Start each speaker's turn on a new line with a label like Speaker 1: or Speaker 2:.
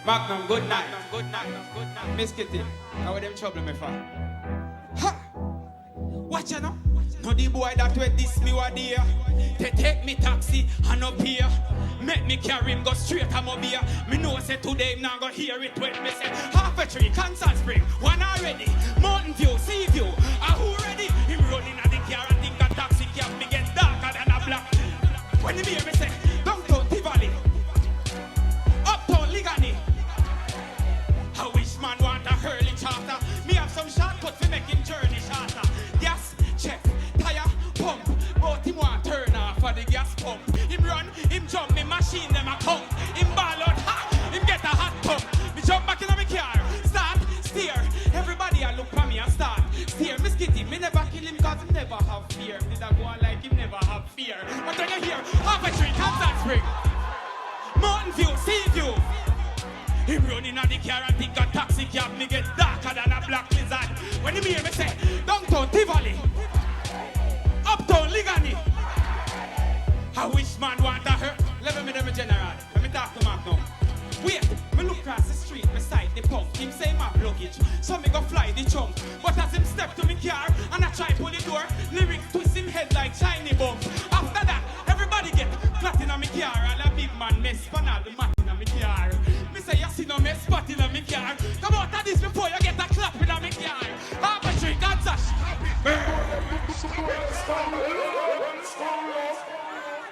Speaker 1: Magnum, good night. Miss Kitty, how are them trouble me for? Ha! Watch ya now. No the boy that with this me wa dear. They take me taxi and up here. Make me carry him go straight to Mobile. Me know say today him not go hear it when me say half a tree, Kansas Spring, one already. Mountain View, Sea View, who ready? Him running at the car and think a taxi cab me get darker than a black. When he hear me say downtown Tivoli, uptown Ligani. I wish man want a early charter. Me have some shortcut to make him journey shorter. Gas check, tire pump, but him want turn off for the gas pump. Him run, him jump, me machine them a count. Him ball out, ha, him get a hot pump. Me jump back in my car, start, steer. Everybody a look for me and start, steer. Miss Kitty, me never kill him cause him never have fear. Did I go on like him never have fear? But when you hear half a tree, Kansas Spring, Mountain View, Sea View. Him running on the car and think a taxi cab me get darker than a black lizard. When him hear me say, downtown Tivoli, uptown Ligani. I wish man want a hurt. Let me general. Let me talk to Mark now. Wait, me look across the street beside the pump. Him say my luggage, so me go fly the chunk. But as him step to me car and I try pull the door, lyrics twist him head like shiny bump. After that, everybody get flat in a me car and a big man mess pan all the mat in a me car.